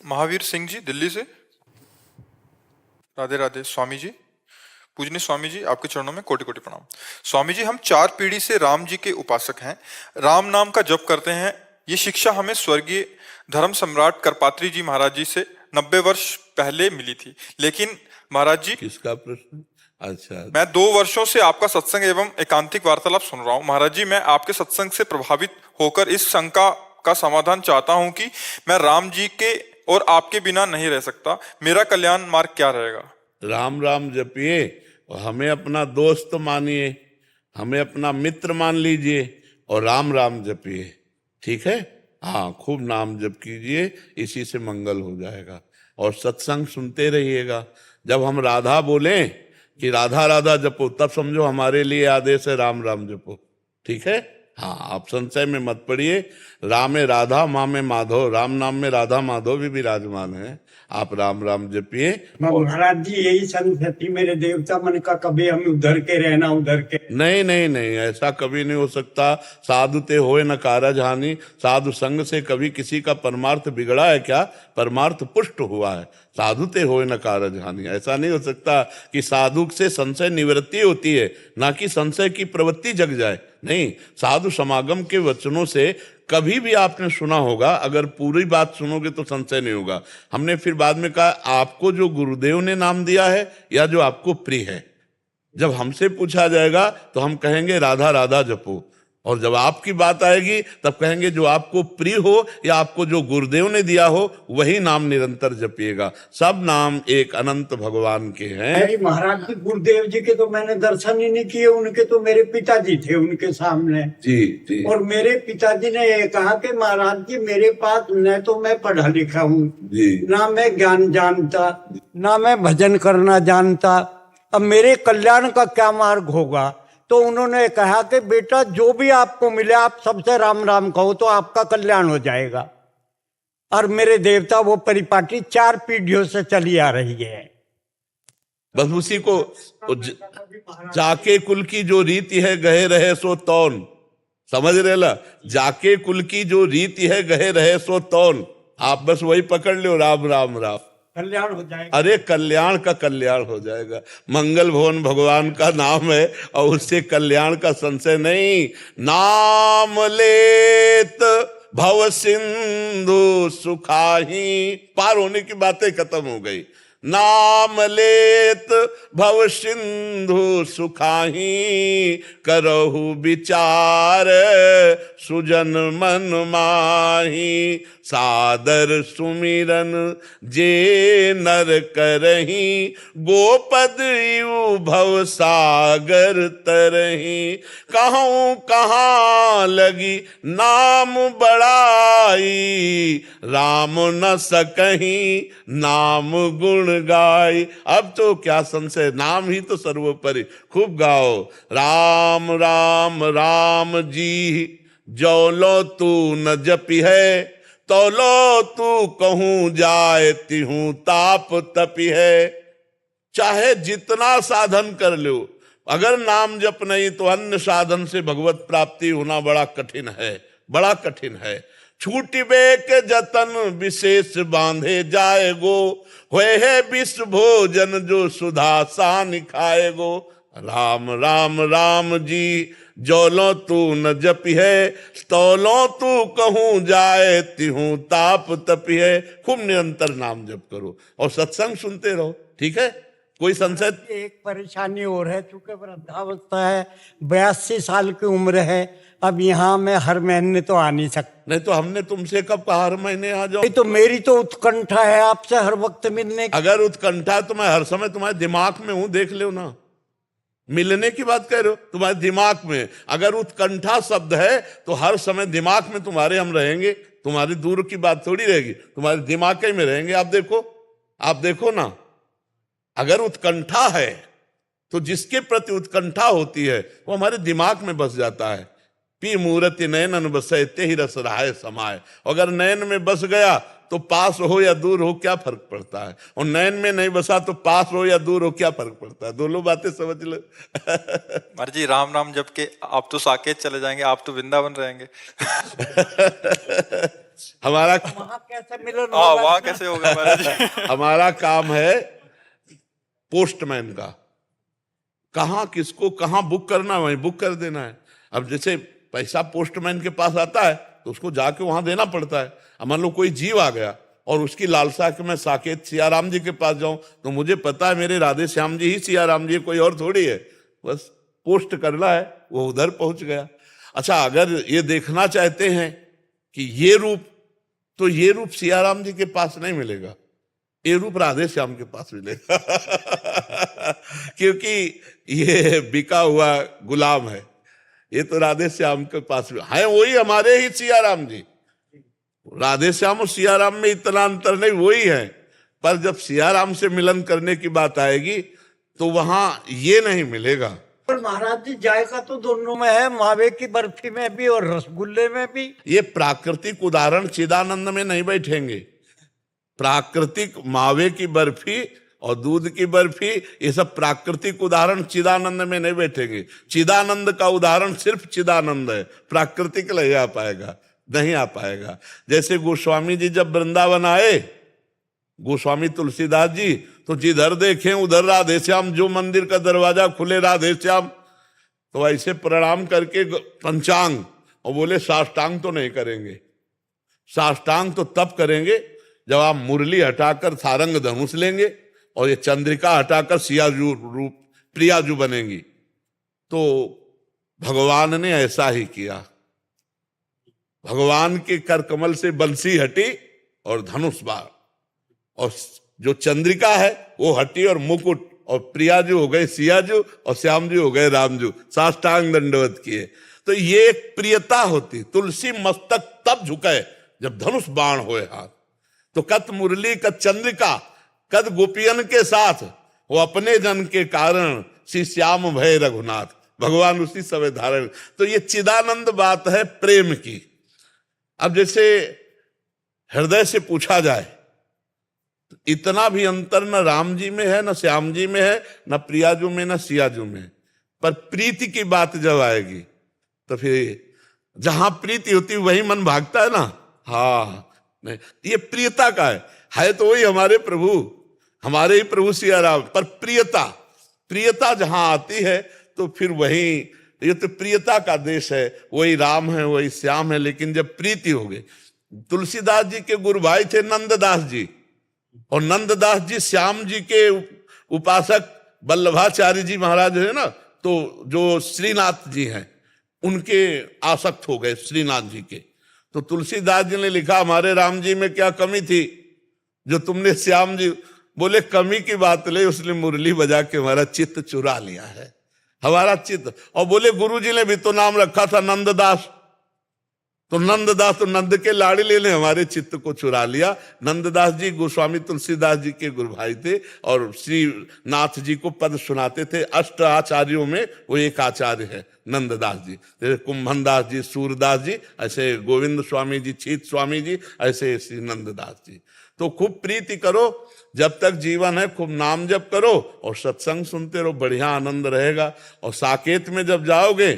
महावीर सिंह जी दिल्ली से। राधे राधे स्वामी जी। पूजनीय स्वामी जी, आपके चरणों में कोटि कोटि प्रणाम। स्वामी जी, हम 4 पीढ़ी से राम जी के उपासक हैं, राम नाम का जप करते हैं। ये शिक्षा हमें स्वर्गीय धर्म सम्राट करपात्री जी महाराज जी से 90 वर्ष पहले मिली थी। लेकिन महाराज जी, किसका प्रश्न? अच्छा, मैं 2 वर्षों से आपका सत्संग एवं एकांतिक वार्तालाप सुन रहा हूँ। महाराज जी, मैं आपके सत्संग से प्रभावित होकर इस शंका का समाधान चाहता हूँ कि मैं राम जी के और आपके बिना नहीं रह सकता। मेरा कल्याण मार्ग क्या रहेगा? राम राम जपिए और हमें अपना दोस्त मानिए, हमें अपना मित्र मान लीजिए और राम राम जपिए। ठीक है? हाँ, खूब नाम जप कीजिए, इसी से मंगल हो जाएगा। और सत्संग सुनते रहिएगा। जब हम राधा बोलें कि राधा राधा जपो, तब समझो हमारे लिए आदेश है राम राम जपो। ठीक है? हाँ, आप संशय में मत पड़िए। राम में राधा, माँ में माधव, राम नाम में राधा माधव भी विराजमान है। आप राम राम जपिए। महाराज जी, यही संस्कृति मेरे देवता मन का, कभी हम उधर के रहना उधर के। नहीं नहीं नहीं, ऐसा कभी नहीं हो सकता। साधु ते होए न कारज हानि। साधु संग से कभी किसी का परमार्थ बिगड़ा है क्या? परमार्थ पुष्ट हुआ है। साधु ते होए न कारज हानि, ऐसा नहीं हो सकता कि साधु से संशय निवृत्ति होती है, ना कि संशय की प्रवृत्ति जग जाए। नहीं, साधु समागम के वचनों से कभी भी आपने सुना होगा, अगर पूरी बात सुनोगे तो संशय नहीं होगा। हमने फिर बाद में कहा, आपको जो गुरुदेव ने नाम दिया है या जो आपको प्रिय है। जब हमसे पूछा जाएगा तो हम कहेंगे राधा राधा जपो, और जब आपकी बात आएगी तब कहेंगे जो आपको प्रिय हो या आपको जो गुरुदेव ने दिया हो वही नाम निरंतर जपिएगा। सब नाम एक अनंत भगवान के हैं। महाराज जी, गुरुदेव जी के तो मैंने दर्शन ही नहीं किए, उनके तो मेरे पिताजी थे उनके सामने। जी जी। और मेरे पिताजी ने ये कहा कि महाराज जी, मेरे पास न तो मैं पढ़ा लिखा हूँ, ना मैं ज्ञान जानता, ना मैं भजन करना जानता, अब मेरे कल्याण का क्या मार्ग होगा? तो उन्होंने कहा कि बेटा, जो भी आपको मिले आप सबसे राम राम कहो तो आपका कल्याण हो जाएगा। और मेरे देवता वो परिपाटी 4 पीढ़ियों से चली आ रही है। बस उसी को जाके कुल की जो रीति है गहे रहे सो तौन, समझ रहे ला? जाके कुल की जो रीति है गहे रहे सो तौन, आप बस वही पकड़ लो, राम राम राम, कल्याण हो जाएगा। अरे कल्याण का कल्याण हो जाएगा। मंगल भवन भगवान का नाम है और उससे कल्याण का संशय नहीं। नाम लेत भव सिंधु सुखाही, पार होने की बातें खत्म हो गई। नाम लेत भव सिंधु सुखाही, करहु विचार सुजन मन माही, सादर सुमिरन जे नर करही, गोपद यू भव सागर तरही, कहूँ कहाँ लगी नाम बड़ाई, राम न सकहीं नाम गुण गाय। अब तो क्या संशय, नाम ही तो सर्वोपरि। खूब गाओ, राम राम राम जी, जो लो तू न जपी है, तो लो तू कहूं जाए तिहूं ताप तपी है। चाहे जितना साधन कर लो, अगर नाम जप नहीं तो अन्य साधन से भगवत प्राप्ति होना बड़ा कठिन है, बड़ा कठिन है। छूटिबे के जतन विशेष बांधे जाएगो, होए है विष भोजन जो सुधा सान खाएगो। राम राम राम जी, जोलो तू न जपी है, तौलो तू कहूं जाए तिहूं ताप तपी है। खूब निरंतर नाम जप करो और सत्संग सुनते रहो। ठीक है? कोई संशय? एक परेशानी और है, चूंकि वृद्धावस्था है, 82 साल की उम्र है, अब यहाँ मैं हर महीने तो आ नहीं सकता। नहीं तो हमने तुमसे कब कहा हर महीने आ जाओ? तो मेरी तो उत्कंठा है आपसे हर वक्त मिलने की। अगर उत्कंठा तो मैं हर समय तुम्हारे दिमाग में हूं, देख लो ना। मिलने की बात कह रहे हो, तुम्हारे दिमाग में अगर उत्कंठा शब्द है तो हर समय दिमाग में तुम्हारे हम रहेंगे। तुम्हारी दूर की बात थोड़ी रहेगी, तुम्हारे दिमाग में रहेंगे। आप देखो ना, अगर उत्कंठा है तो जिसके प्रति उत्कंठा होती है वो हमारे दिमाग में बस जाता है। पी मूर्ति नयन बसे ते ही रस रहाए समाए। अगर नयन में बस गया तो पास हो या दूर हो क्या फर्क पड़ता है, और नयन में नहीं बसा तो पास हो या दूर हो क्या फर्क पड़ता है। दोनों बातें समझ लो। महाराज जी, राम नाम जप के आप तो साकेत चले जाएंगे, आप तो वृंदावन रहेंगे। हमारा वहाँ कैसे मिलन हाँ होगा? वहां कैसे होगा महाराज जी? हमारा काम है पोस्टमैन का, कहाँ किसको कहाँ बुक करना वहीं बुक कर देना है। अब जैसे पैसा पोस्टमैन के पास आता है तो उसको जाके वहां देना पड़ता है। अब मान लो कोई जीव आ गया और उसकी लालसा कि मैं साकेत सियाराम जी के पास जाऊं, तो मुझे पता है मेरे राधे श्याम जी ही सियाराम जी, कोई और थोड़ी है, बस पोस्ट करना है, वो उधर पहुंच गया। अच्छा, अगर ये देखना चाहते हैं कि ये रूप, तो ये रूप सियाराम जी के पास नहीं मिलेगा, ये रूप राधे श्याम के पास मिलेगा क्योंकि ये बिका हुआ गुलाम है, ये तो राधे श्याम के पास है, वही हमारे ही सियाराम जी। राधे श्याम और सियाराम में इतना अंतर नहीं, वही है, पर जब सियाराम से मिलन करने की बात आएगी तो वहां ये नहीं मिलेगा। पर महाराज जी जायका तो दोनों में है, मावे की बर्फी में भी और रसगुल्ले में भी। ये प्राकृतिक उदाहरण चिदानंद में नहीं बैठेंगे। प्राकृतिक मावे की बर्फी और दूध की बर्फी, ये सब प्राकृतिक उदाहरण चिदानंद में नहीं बैठेंगे। चिदानंद का उदाहरण सिर्फ चिदानंद है, प्राकृतिक नहीं आ पाएगा, नहीं आ पाएगा। जैसे गोस्वामी जी जब वृंदावन आए, गोस्वामी तुलसीदास जी, तो जिधर देखें उधर राधे श्याम, जो मंदिर का दरवाजा खुले राधे श्याम, तो ऐसे प्रणाम करके पंचांग, और बोले साष्टांग तो नहीं करेंगे, साष्टांग तो तब करेंगे जब आप मुरली हटाकर सारंग धनुष लेंगे और ये चंद्रिका हटाकर सियाजू रूप प्रियाजू बनेंगी। तो भगवान ने ऐसा ही किया, भगवान के कर कमल से बंसी हटी और धनुष बाण, और जो चंद्रिका है वो हटी और मुकुट, और प्रियाजू हो गए सियाजू और श्यामजू हो गए रामजू, साष्टांग दंडवत किए। तो ये एक प्रियता होती। तुलसी मस्तक तब झुके जब धनुष बाण होए हाथ। तो कत मुरली कत चंद्रिका कद गोपियन के साथ, वो अपने जन के कारण श्री श्याम भय रघुनाथ, भगवान उसी समय धारण। तो ये चिदानंद बात है प्रेम की। अब जैसे हृदय से पूछा जाए, इतना भी अंतर न राम जी में है, न श्याम जी में है, न प्रियाजू में, न सियाजू में। पर प्रीति की बात जब आएगी तो फिर जहां प्रीति होती वही मन भागता है ना। हाँ, नहीं, ये प्रियता का है तो वही हमारे प्रभु, हमारे ही प्रभु सिया राम। पर प्रियता, प्रियता जहां आती है तो फिर वही, ये तो प्रियता का देश है, वही राम है, वही श्याम है। लेकिन जब प्रीति हो गई, तुलसीदास जी के गुरु भाई थे नंददास जी, और नंददास जी श्याम जी के उपासक वल्लभाचार्य जी महाराज है ना, तो जो श्रीनाथ जी हैं उनके आसक्त हो गए श्रीनाथ जी के। तो तुलसीदास जी ने लिखा, हमारे राम जी में क्या कमी थी जो तुमने श्याम जी, बोले कमी की बात ले, उसने मुरली बजा के हमारा चित्त चुरा लिया है, हमारा चित्त। और बोले गुरु जी ने भी तो नाम रखा था नंददास, तो नंददास तो नंद के लाड़ले ने हमारे चित्त को चुरा लिया। नंददास जी गोस्वामी तुलसीदास जी के गुरु भाई थे और श्री नाथ जी को पद सुनाते थे। अष्ट आचार्यों में वो एक आचार्य है नंददास जी। जैसे कुंभनदास जी, सूरदास जी, ऐसे गोविंद स्वामी जी, छीत स्वामी जी, ऐसे श्री नंददास जी। तो खूब प्रीति करो, जब तक जीवन है खूब नाम जप करो और सत्संग सुनते रहो, बढ़िया आनंद रहेगा। और साकेत में जब जाओगे